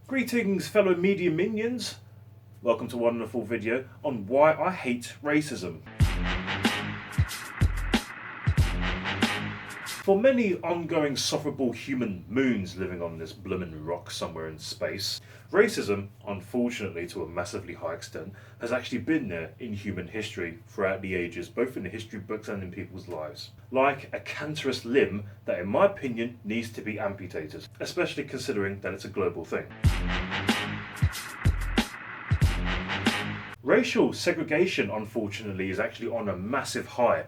Greetings fellow media minions, welcome to a wonderful video on why I hate racism. For many ongoing sufferable human moons living on this bloomin' rock somewhere in space, racism, unfortunately to a massively high extent, has actually been there in human history throughout the ages, both in the history books and in people's lives. Like a cancerous limb that in my opinion needs to be amputated, especially considering that it's a global thing. Racial segregation, unfortunately, is actually on a massive high,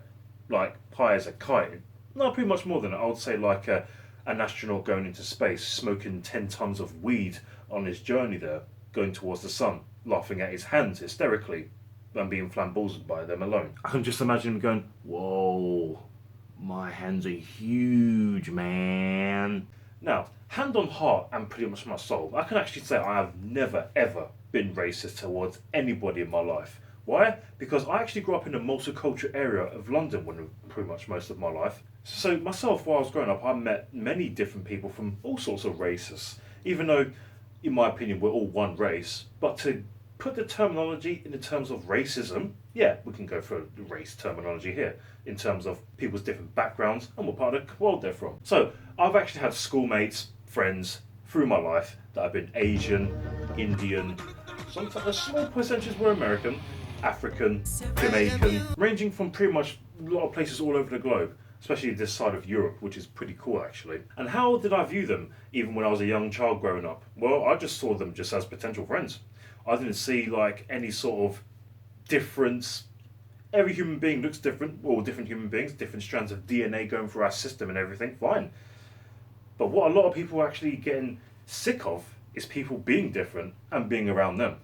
like high as a kite. No, pretty much more than that. I would say like an astronaut going into space, smoking 10 tons of weed on his journey there, going towards the sun, laughing at his hands hysterically, and being flamboyant by them alone. I can just imagine him going, whoa, my hands are huge, man. Now, hand on heart and pretty much my soul, I can actually say I have never ever been racist towards anybody in my life. Why? Because I actually grew up in a multicultural area of London when pretty much most of my life. So myself, while I was growing up, I met many different people from all sorts of races, even though, in my opinion, we're all one race. But to put the terminology in the terms of racism, yeah, we can go for the race terminology here, in terms of people's different backgrounds and what part of the world they're from. So I've actually had schoolmates, friends, through my life that have been Asian, Indian, sometimes a small percentage were American, African, Jamaican, ranging from pretty much a lot of places all over the globe, especially this side of Europe, which is pretty cool actually. And how did I view them even when I was a young child growing up? Well, I just saw them just as potential friends. I didn't see like any sort of difference. Every human being looks different, all different human beings, different strands of DNA going through our system and everything, fine. But what a lot of people are actually getting sick of is people being different and being around them.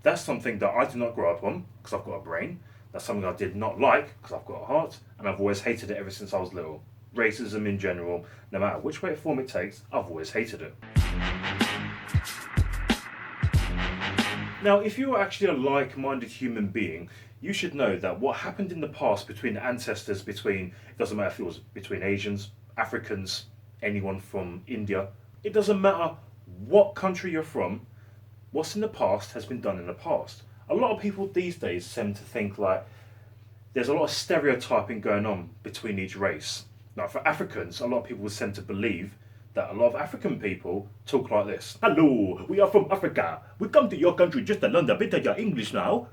That's something that I did not grow up on because I've got a brain. That's something I did not like because I've got a heart, and I've always hated it ever since I was little. Racism in general, no matter which way form it takes, I've always hated it. Now, if you are actually a like-minded human being, you should know that what happened in the past between ancestors, it doesn't matter if it was between Asians, Africans, anyone from India, it doesn't matter what country you're from, what's in the past has been done in the past. A lot of people these days tend to think like there's a lot of stereotyping going on between each race. Now, for Africans, a lot of people tend to believe that a lot of African people talk like this. Hello, we are from Africa. We come to your country just to learn a bit of your English now.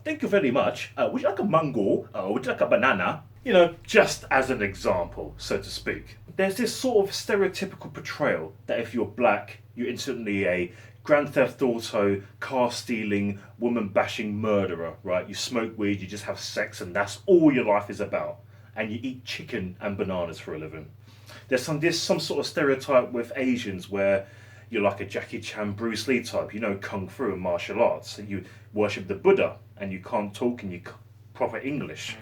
Thank you very much. Would you like a mango? Would you like a banana? You know, just as an example, so to speak. There's this sort of stereotypical portrayal that if you're black, you're instantly a Grand Theft Auto, car stealing, woman bashing murderer, right? You smoke weed, you just have sex, and that's all your life is about. And you eat chicken and bananas for a living. There's some sort of stereotype with Asians where you're like a Jackie Chan, Bruce Lee type, you know, kung fu and martial arts. And you worship the Buddha and you can't talk in your proper English.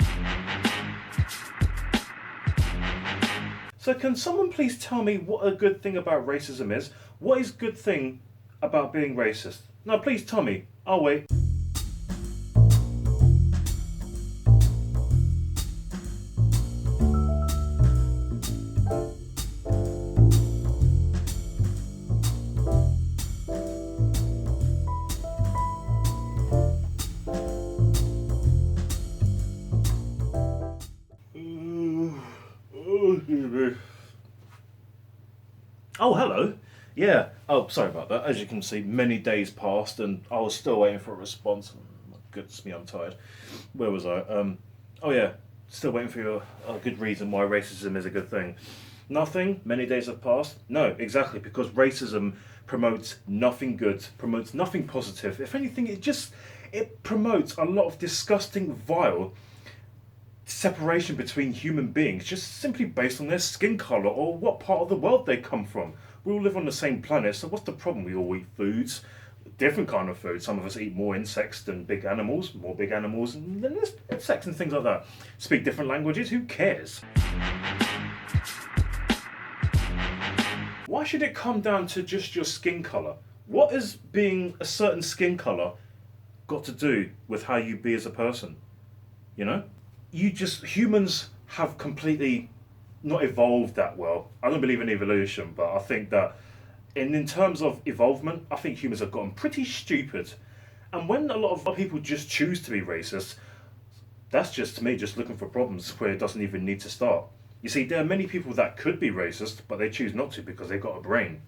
So can someone please tell me what a good thing about racism is? What is good thing about being racist? No, please tell me. I'll wait. Oh, hello. Yeah. Oh, sorry about that. As you can see, many days passed and I was still waiting for a response. Oh, goodness me, I'm tired. Where was I? Oh yeah, still waiting for a good reason why racism is a good thing. Nothing. Many days have passed. No, exactly, because racism promotes nothing good, promotes nothing positive. If anything, it promotes a lot of disgusting, vile separation between human beings just simply based on their skin colour or what part of the world they come from. We all live on the same planet, so what's the problem? We all eat foods, different kind of food. Some of us eat more insects than big animals, more big animals, and then there's insects and things like that. Speak different languages, who cares? Why should it come down to just your skin colour? What has being a certain skin colour got to do with how you be as a person? You know? Humans have completely not evolved that well. I don't believe in evolution, but I think that And in terms of evolvement, I think humans have gotten pretty stupid. And when a lot of people just choose to be racist, that's just to me just looking for problems where it doesn't even need to start. You see, there are many people that could be racist, but they choose not to because they've got a brain.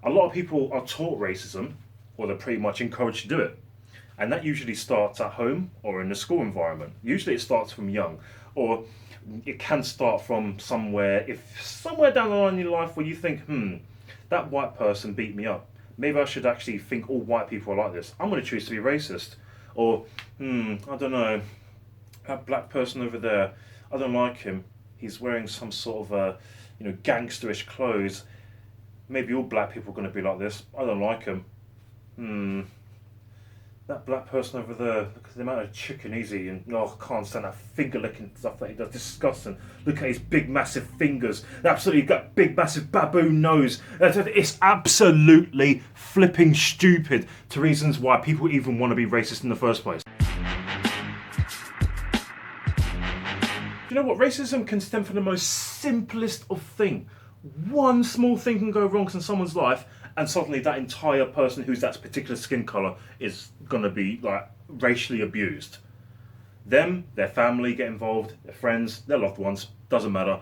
A lot of people are taught racism, or they're pretty much encouraged to do it. And that usually starts at home or in the school environment. Usually it starts from young, or it can start from somewhere down the line in your life where you think, that white person beat me up. Maybe I should actually think all white people are like this. I'm going to choose to be racist. Or, I don't know, that black person over there, I don't like him. He's wearing some sort of, gangsterish clothes. Maybe all black people are going to be like this. I don't like him. That black person over there, look at the amount of chicken he's eating. Oh, I can't stand that finger licking stuff that he does. Disgusting. Look at his big massive fingers. Absolutely got big massive baboon nose. It's absolutely flipping stupid to reasons why people even want to be racist in the first place. You know what? Racism can stem from the most simplest of things. One small thing can go wrong in someone's life, and suddenly that entire person who's that particular skin colour is going to be like racially abused. Them, their family get involved, their friends, their loved ones, doesn't matter.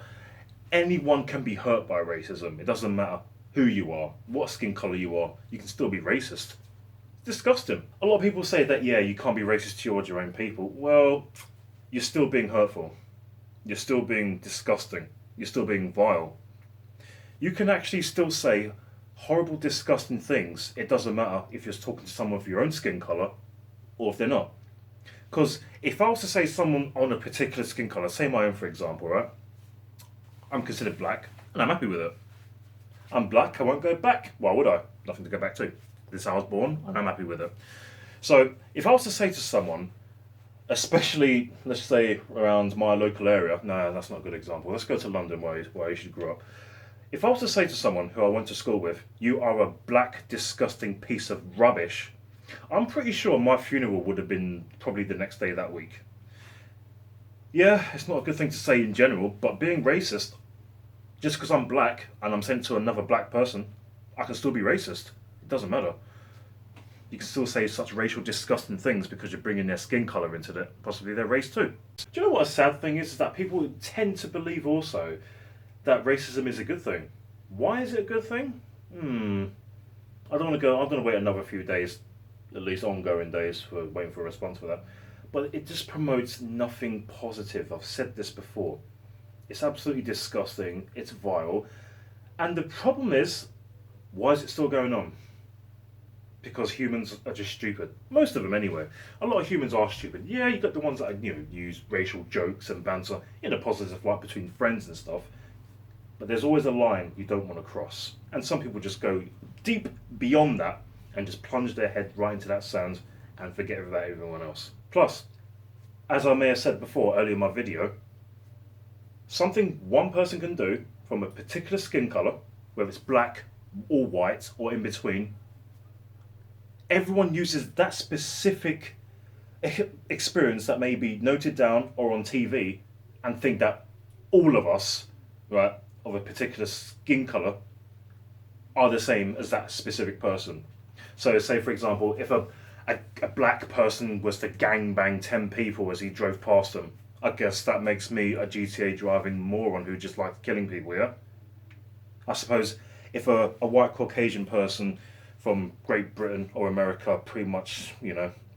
Anyone can be hurt by racism. It doesn't matter who you are, what skin colour you are, you can still be racist. It's disgusting. A lot of people say that, yeah, you can't be racist towards your own people. Well, you're still being hurtful. You're still being disgusting. You're still being vile. You can actually still say horrible, disgusting things. It doesn't matter if you're talking to someone of your own skin colour or if they're not. Because if I was to say someone on a particular skin colour, say my own for example, right? I'm considered black and I'm happy with it. I'm black, I won't go back. Why would I? Nothing to go back to. This is how I was born and I'm happy with it. So if I was to say to someone, especially, let's say, around my local area, no, that's not a good example. Let's go to London where I usually grew up. If I was to say to someone who I went to school with, you are a black, disgusting piece of rubbish, I'm pretty sure my funeral would have been probably the next day that week. Yeah, it's not a good thing to say in general, but being racist, just because I'm black and I'm sent to another black person, I can still be racist. It doesn't matter. You can still say such racial, disgusting things because you're bringing their skin colour into it, possibly their race too. Do you know what a sad thing is that people tend to believe also that racism is a good thing. Why is it a good thing? I don't want to go. I'm going to wait another few days, at least ongoing days, for waiting for a response for that. But it just promotes nothing positive. I've said this before. It's absolutely disgusting. It's vile. And the problem is, why is it still going on? Because humans are just stupid. Most of them anyway. A lot of humans are stupid. Yeah, you got the ones that use racial jokes and banter in a positive light between friends and stuff. But there's always a line you don't want to cross. And some people just go deep beyond that and just plunge their head right into that sand and forget about everyone else. Plus, as I may have said before earlier in my video, something one person can do from a particular skin colour, whether it's black or white or in between, everyone uses that specific experience that may be noted down or on TV and think that all of us, right, of a particular skin colour are the same as that specific person. So say for example, if a black person was to gangbang 10 people as he drove past them, I guess that makes me a GTA driving moron who just likes killing people, yeah? I suppose if a white Caucasian person from Great Britain or America pretty much,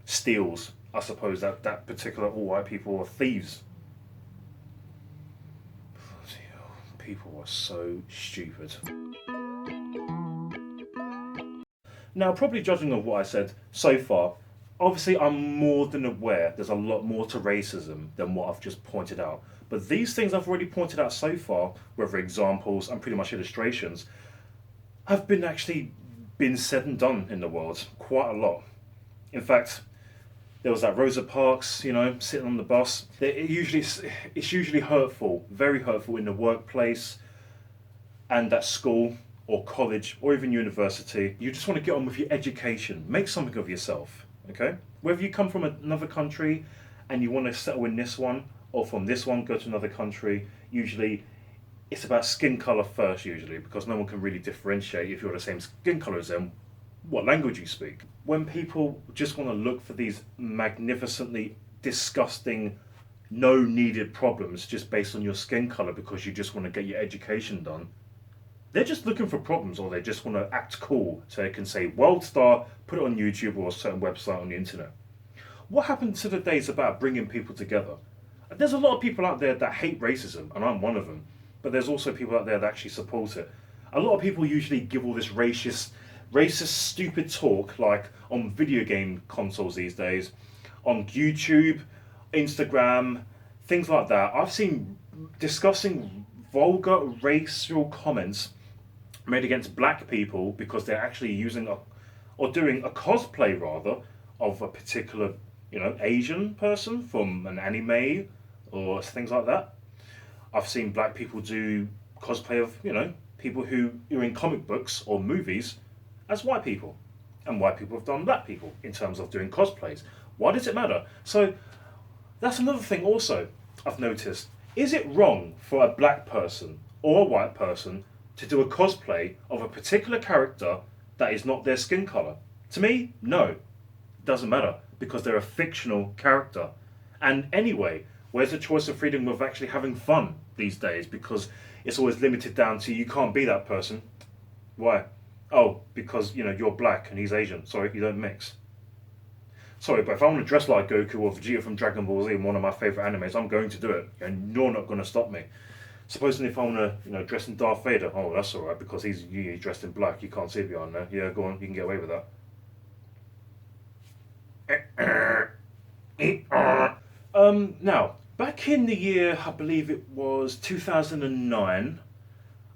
steals, I suppose that particular all white people are thieves. People are so stupid. Now, probably judging on what I said so far, obviously I'm more than aware there's a lot more to racism than what I've just pointed out. But these things I've already pointed out so far, whether examples and pretty much illustrations, have been said and done in the world quite a lot. In fact, there was that Rosa Parks, sitting on the bus. It's usually hurtful, very hurtful in the workplace and at school or college or even university. You just want to get on with your education. Make something of yourself, okay? Whether you come from another country and you want to settle in this one, or from this one go to another country, usually it's about skin colour first usually, because no one can really differentiate if you're the same skin colour as them, what language you speak. When people just want to look for these magnificently disgusting, no needed problems just based on your skin colour because you just want to get your education done, they're just looking for problems, or they just want to act cool so they can say world star, put it on YouTube or a certain website on the internet. What happened to the days about bringing people together? There's a lot of people out there that hate racism, and I'm one of them, but there's also people out there that actually support it. A lot of people usually give all this racist, stupid talk, like on video game consoles these days, on YouTube, Instagram, things like that. I've seen discussing vulgar racial comments made against black people because they're actually using or doing a cosplay rather of a particular, Asian person from an anime or things like that. I've seen black people do cosplay of, people who are in comic books or movies as white people. And white people have done black people in terms of doing cosplays. Why does it matter? So that's another thing also I've noticed. Is it wrong for a black person or a white person to do a cosplay of a particular character that is not their skin colour? To me, no. It doesn't matter because they're a fictional character. And anyway, where's the choice of freedom of actually having fun these days? Because it's always limited down to you can't be that person. Why? Oh, because you're black and he's Asian. Sorry, you don't mix. Sorry, but if I want to dress like Goku or Vegeta from Dragon Ball Z in one of my favourite animes, I'm going to do it, and you're not going to stop me. Supposing if I want to, dress in Darth Vader, oh, that's all right because he's dressed in black. You can't see beyond there. Yeah, go on, you can get away with that. Now, back in the year, I believe it was 2009.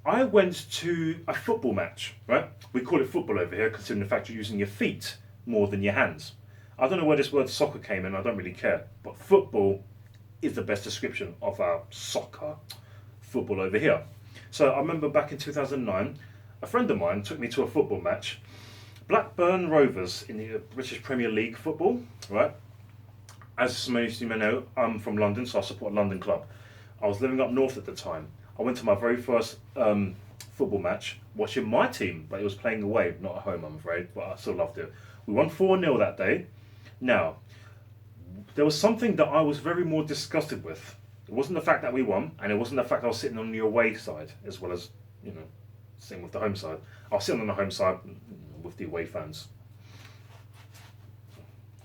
I went to a football match, right? We call it football over here, considering the fact you're using your feet more than your hands. I don't know where this word soccer came in, I don't really care. But football is the best description of our football over here. So I remember back in 2009, a friend of mine took me to a football match. Blackburn Rovers in the British Premier League football, right? As most of you may know, I'm from London, so I support a London club. I was living up north at the time. I went to my very first football match, watching my team, but it was playing away, not at home, I'm afraid, but I still loved it. We won 4-0 that day. Now, there was something that I was very more disgusted with. It wasn't the fact that we won, and it wasn't the fact I was sitting on the away side, as well as, sitting with the home side. I was sitting on the home side with the away fans.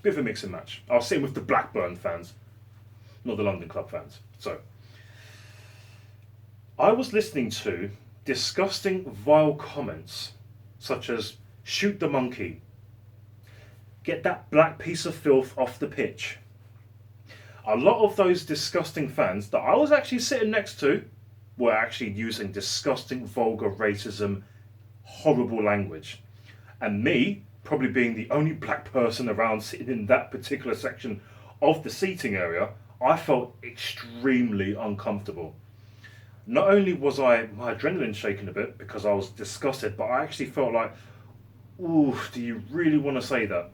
Bit of a mix and match. I was sitting with the Blackburn fans, not the London club fans. So, I was listening to disgusting, vile comments, such as, shoot the monkey, get that black piece of filth off the pitch. A lot of those disgusting fans that I was actually sitting next to were actually using disgusting, vulgar racism, horrible language. And me, probably being the only black person around sitting in that particular section of the seating area, I felt extremely uncomfortable. Not only was my adrenaline shaking a bit because I was disgusted, but I actually felt like, ooh, do you really want to say that?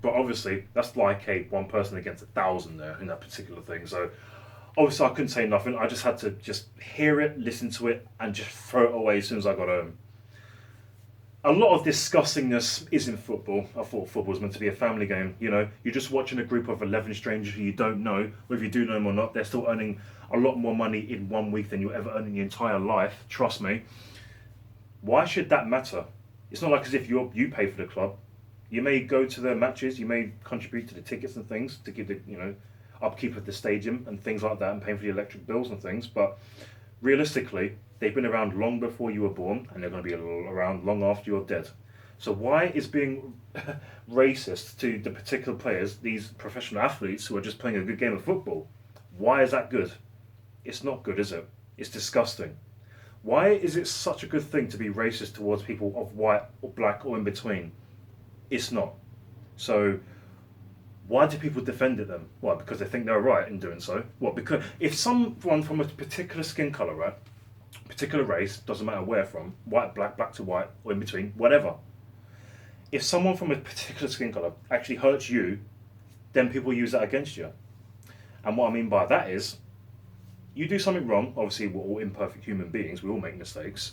But obviously, that's like one person against 1,000 there in that particular thing. So obviously I couldn't say nothing. I just had to just hear it, listen to it, and just throw it away as soon as I got home. A lot of disgustingness is in football. I thought football was meant to be a family game. You're just watching a group of 11 strangers who you don't know. Whether you do know them or not, they're still earning a lot more money in 1 week than you'll ever earn in your entire life. Trust me. Why should that matter? It's not like as if you pay for the club. You may go to their matches, you may contribute to the tickets and things to give the upkeep of the stadium and things like that, and paying for the electric bills and things. But realistically, they've been around long before you were born, and they're going to be around long after you're dead. So why is being racist to the particular players, these professional athletes who are just playing a good game of football? Why is that good? It's not good, is it? It's disgusting. Why is it such a good thing to be racist towards people of white or black or in between? It's not. So why do people defend it then? Why? Because they think they're right in doing so? What? Because if someone from a particular skin colour, right, particular race, doesn't matter where from, white, black to white, or in between, whatever. If someone from a particular skin colour actually hurts you, then people use that against you. And what I mean by that is, You do something wrong, obviously we're all imperfect human beings, we all make mistakes.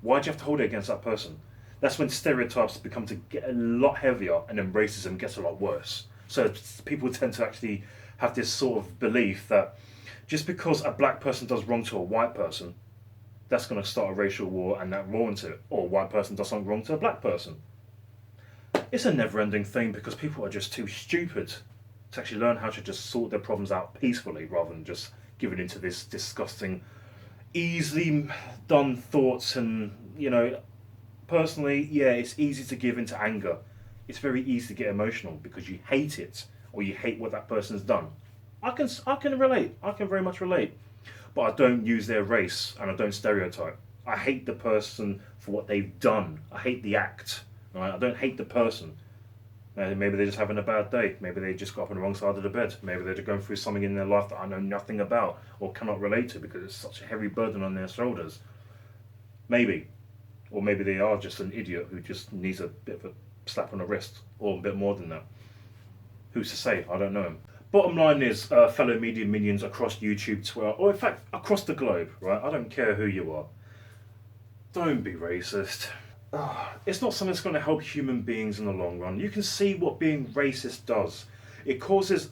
Why do you have to hold it against that person? That's when stereotypes become to get a lot heavier and then racism gets a lot worse. So people tend to actually have this sort of belief that just because a black person does wrong to a white person, that's going to start a racial war and that warrants it. Or a white person does something wrong to a black person. It's a never-ending thing because people are just too stupid to actually learn how to just sort their problems out peacefully rather than just giving into this disgusting, easily done thoughts. And, you know, personally, yeah, it's easy to give into anger. It's very easy to get emotional because you hate it or you hate what that person's done. I can relate. I can very much relate. But I don't use their race and I don't stereotype. I hate the person for what they've done. I hate the act. Right? I don't hate the person. Maybe they're just having a bad day. Maybe they just got up on the wrong side of the bed. Maybe they're just going through something in their life that I know nothing about or cannot relate to because it's such a heavy burden on their shoulders. Maybe. Or maybe they are just an idiot who just needs a bit of a slap on the wrist or a bit more than that. Who's to say? I don't know him. Bottom line is, fellow media minions across YouTube, Twitter, or in fact across the globe, right? I don't care who you are. Don't be racist. It's not something that's going to help human beings in the long run. You can see what being racist does. It causes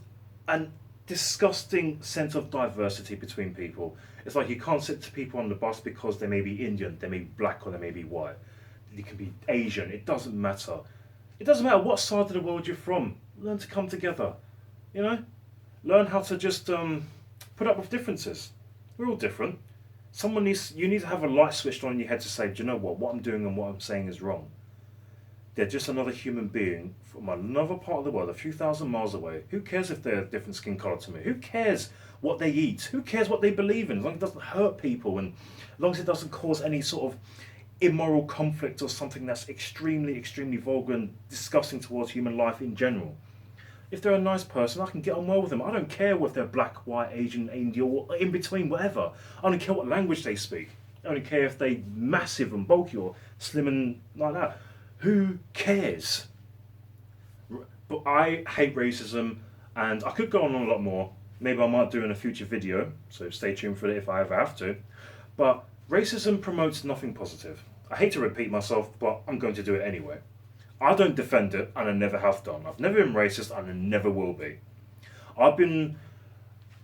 a disgusting sense of diversity between people. It's like you can't sit to people on the bus because they may be Indian, they may be black, or they may be white. They can be Asian. It doesn't matter. It doesn't matter what side of the world you're from. Learn to come together. You know? Learn how to just put up with differences. We're all different. You need to have a light switched on in your head to say, do you know what I'm doing and what I'm saying is wrong. They're just another human being from another part of the world, a few thousand miles away. Who cares if they're a different skin colour to me? Who cares what they eat? Who cares what they believe in? As long as it doesn't hurt people and as long as it doesn't cause any sort of immoral conflict or something that's extremely, extremely vulgar and disgusting towards human life in general. If they're a nice person, I can get on well with them. I don't care if they're black, white, Asian, Indian, or in between, whatever. I don't care what language they speak. I don't care if they're massive and bulky or slim and like that. Who cares? But I hate racism, and I could go on a lot more. Maybe I might do in a future video, so stay tuned for it if I ever have to. But racism promotes nothing positive. I hate to repeat myself, but I'm going to do it anyway. I don't defend it, and I never have done. I've never been racist, and I never will be. I've been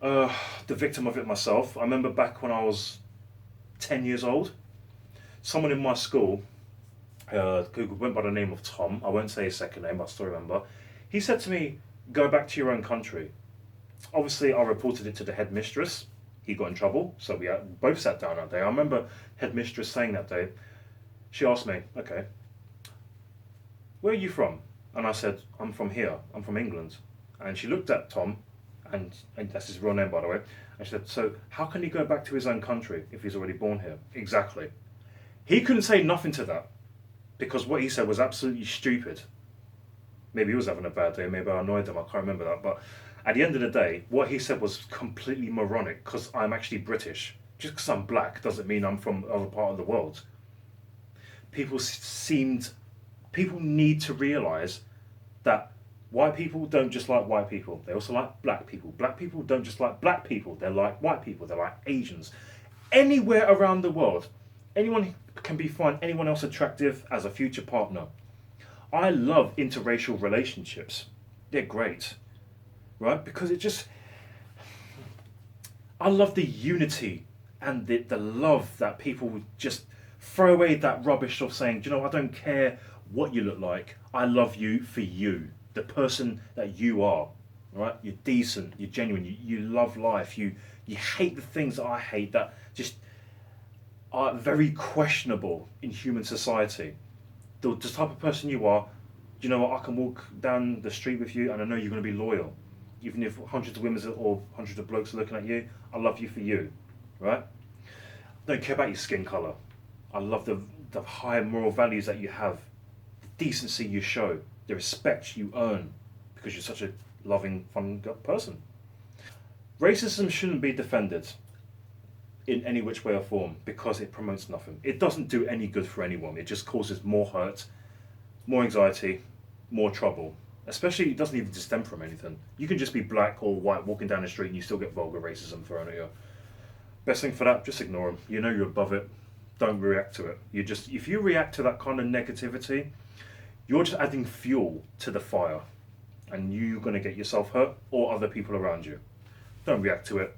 the victim of it myself. I remember back when I was 10 years old, someone in my school, who went by the name of Tom, I won't say his second name, but I still remember, he said to me, go back to your own country. Obviously, I reported it to the headmistress. He got in trouble, so we both sat down that day. I remember headmistress saying that day, she asked me, okay, where are you from? And I said, I'm from here, I'm from England. And she looked at Tom, and that's his real name by the way, and she said, so how can he go back to his own country if he's already born here? Exactly. He couldn't say nothing to that, because what he said was absolutely stupid. Maybe he was having a bad day, maybe I annoyed him, I can't remember that, but at the end of the day, what he said was completely moronic, because I'm actually British. Just because I'm black doesn't mean I'm from other part of the world. People need to realise that white people don't just like white people, they also like black people. Black people don't just like black people, they like white people, they like Asians. Anywhere around the world, anyone can find anyone else attractive as a future partner. I love interracial relationships. They're great, right? Because I love the unity and the love that people just throw away that rubbish of saying, do you know, I don't care what you look like, I love you for you, the person that you are, right? You're decent, you're genuine, you love life, you hate the things that I hate that just are very questionable in human society. The type of person you are, do you know what, I can walk down the street with you and I know you're going to be loyal. Even if hundreds of women or hundreds of blokes are looking at you, I love you for you, right? I don't care about your skin colour. I love the high moral values that you have, the decency you show, the respect you earn, because you're such a loving, fun person. Racism shouldn't be defended in any which way or form because it promotes nothing. It doesn't do any good for anyone. It just causes more hurt, more anxiety, more trouble. Especially, it doesn't even stem from anything. You can just be black or white walking down the street and you still get vulgar racism thrown at you. Best thing for that, just ignore them. You know you're above it. Don't react to it. If you react to that kind of negativity, you're just adding fuel to the fire, and you're going to get yourself hurt or other people around you. Don't react to it.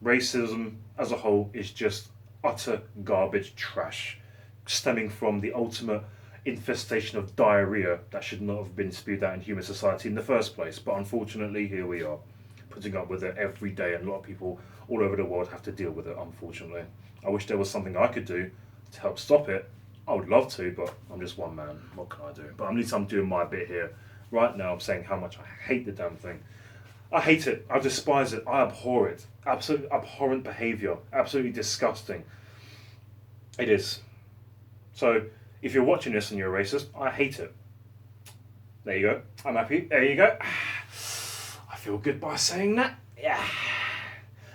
Racism as a whole is just utter garbage trash, stemming from the ultimate infestation of diarrhea that should not have been spewed out in human society in the first place. But unfortunately, here we are, putting up with it every day, and a lot of people all over the world have to deal with it, unfortunately. I wish there was something I could do to help stop it. I would love to, but I'm just one man. What can I do? But at least I'm doing my bit here. Right now, I'm saying how much I hate the damn thing. I hate it. I despise it. I abhor it. Absolutely abhorrent behaviour. Absolutely disgusting. It is. So, if you're watching this and you're a racist, I hate it. There you go. I'm happy. There you go. I feel good by saying that. Yeah.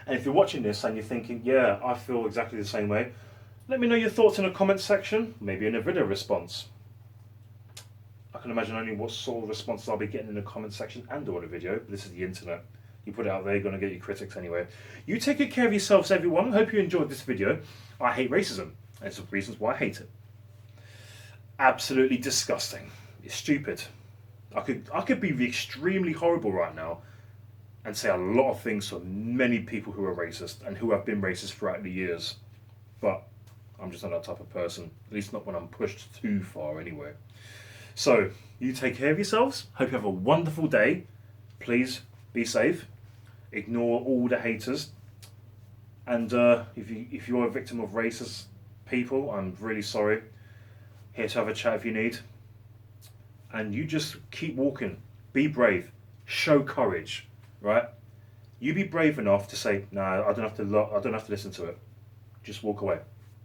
And if you're watching this and you're thinking, yeah, I feel exactly the same way, let me know your thoughts in the comment section, maybe in a video response. I can imagine only what sort of responses I'll be getting in the comment section and or the video. This is the internet. You put it out there, you're going to get your critics anyway. You take good care of yourselves, everyone. I hope you enjoyed this video. I hate racism. And some reasons why I hate it. Absolutely disgusting. It's stupid. I could be extremely horrible right now and say a lot of things to many people who are racist and who have been racist throughout the years. But I'm just not that type of person. At least not when I'm pushed too far anyway. So, you take care of yourselves. Hope you have a wonderful day. Please be safe. Ignore all the haters. And if you're a victim of racist people, I'm really sorry. Here to have a chat if you need. And you just keep walking. Be brave. Show courage. Right? You be brave enough to say, "Nah, I don't have to listen to it." Just walk away.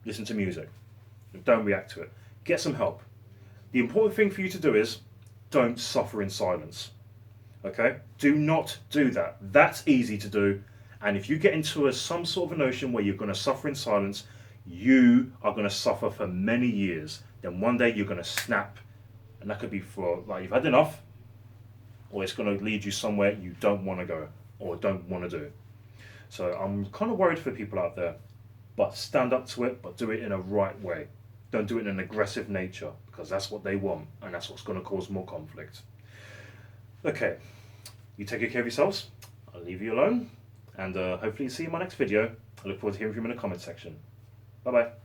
Listen to music. Don't react to it. Get some help. The important thing for you to do is don't suffer in silence. Okay? Do not do that. That's easy to do. And if you get into some sort of a notion where you're going to suffer in silence, you are going to suffer for many years. Then one day you're going to snap. And that could be for, like, you've had enough, or it's going to lead you somewhere you don't want to go or don't want to do. So I'm kind of worried for people out there. But stand up to it, but do it in a right way. Don't do it in an aggressive nature, because that's what they want, and that's what's going to cause more conflict. Okay, you take good care of yourselves. I'll leave you alone, and hopefully see you in my next video. I look forward to hearing from you in the comment section. Bye bye.